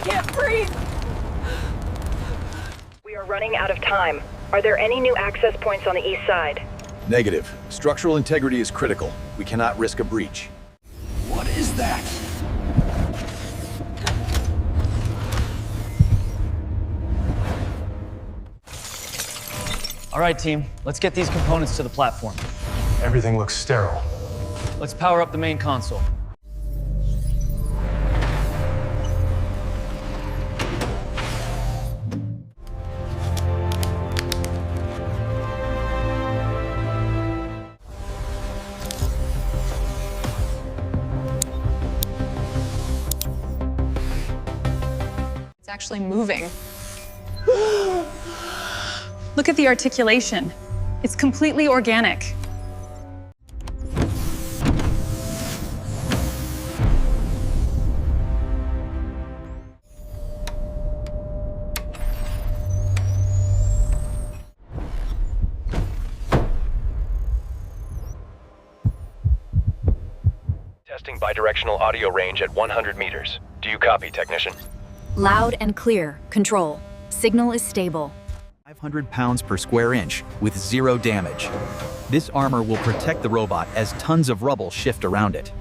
can't breathe! We are running out of time. Are there any new access points on the east side? Negative. Structural integrity is critical. We cannot risk a breach. What is that? All right, team. Let's get these components to the platform. Everything looks sterile. Let's power up the main console. It's actually moving. Look at the articulation. It's completely organic. Testing bidirectional audio range at 100 meters. Do you copy, technician? Loud and clear. Control. Signal is stable. 500 pounds per square inch with 0 damage. This armor will protect the robot as tons of rubble shift around it.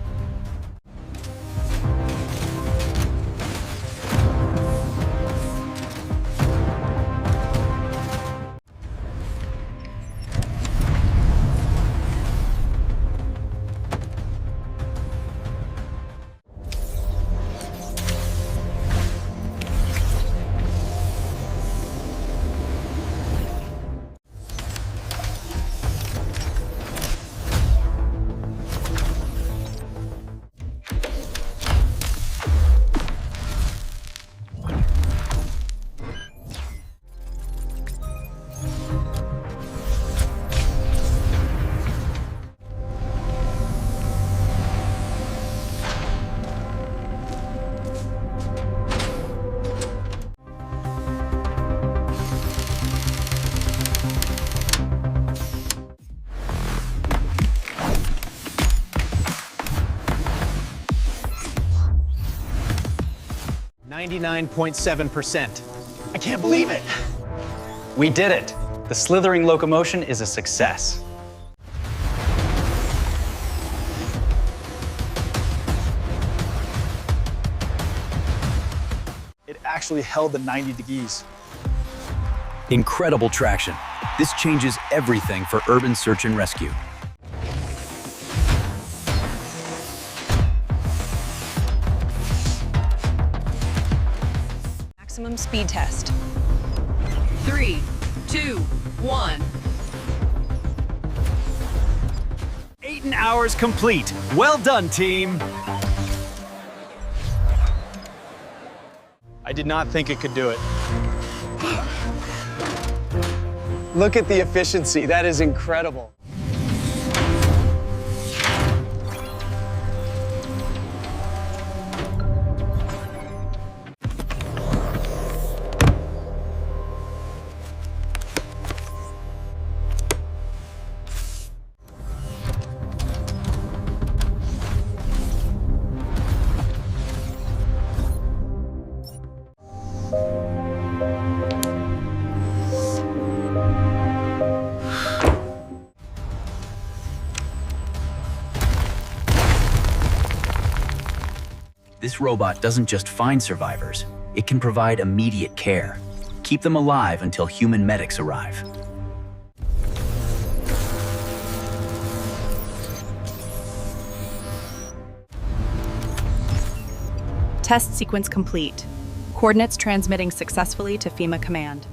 .7%. I can't believe it! We did it! The slithering locomotion is a success. It actually held the 90 degrees. Incredible traction. This changes everything for urban search and rescue. Maximum speed test. 3, 2, 1. 8 hours complete. Well done, team. I did not think it could do it. Look at the efficiency. That is incredible. This robot doesn't just find survivors, it can provide immediate care. Keep them alive until human medics arrive. Test sequence complete. Coordinates transmitting successfully to FEMA command.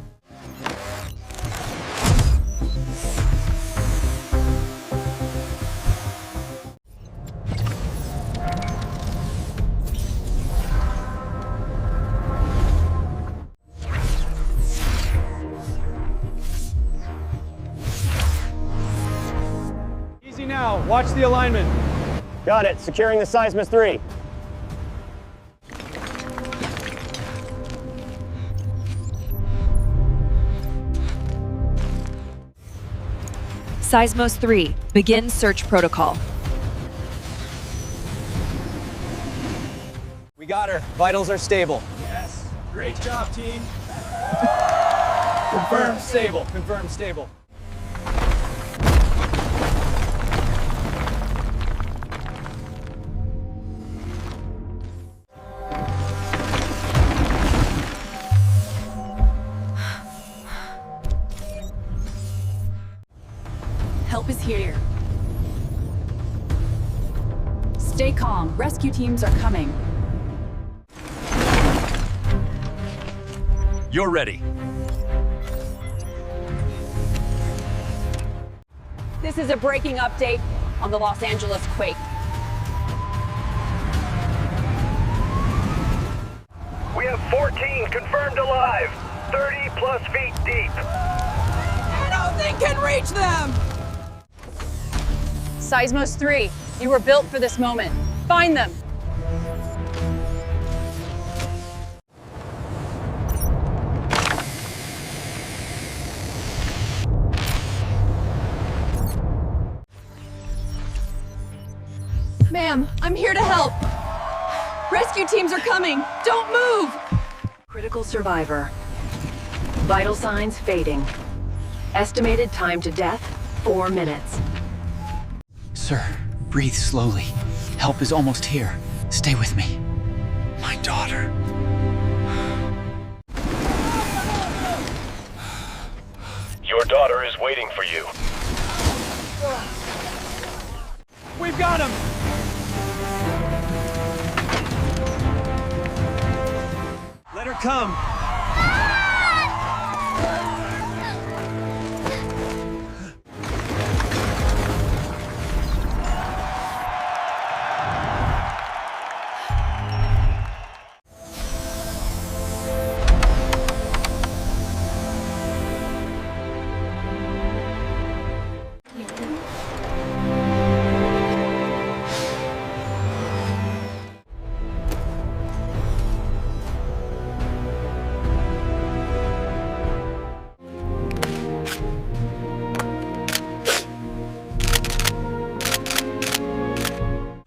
Easy now. Watch the alignment. Got it. Securing the SEISMOS 3. SEISMOS 3. Begin search protocol. We got her. Vitals are stable. Yes. Great job, team. Confirmed stable. Confirmed stable. Help is here. Stay calm. Rescue teams are coming. You're ready. This is a breaking update on the Los Angeles quake. We have 14 confirmed alive, 30 plus feet deep. Nothing can reach them! SEISMOS 3, you were built for this moment. Find them. Ma'am, I'm here to help. Rescue teams are coming. Don't move! Critical survivor. Vital signs fading. Estimated time to death, 4 minutes. Sir, breathe slowly. Help is almost here. Stay with me. My daughter. Your daughter is waiting for you. We've got him! Let her come.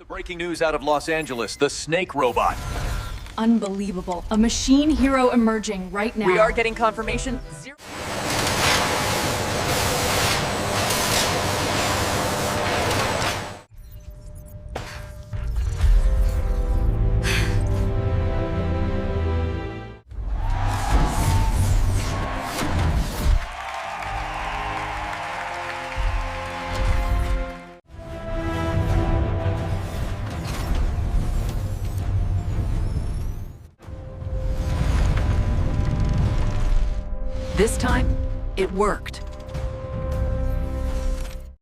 Breaking news out of Los Angeles, the snake robot. Unbelievable. A machine hero emerging right now. We are getting confirmation. This time, it worked.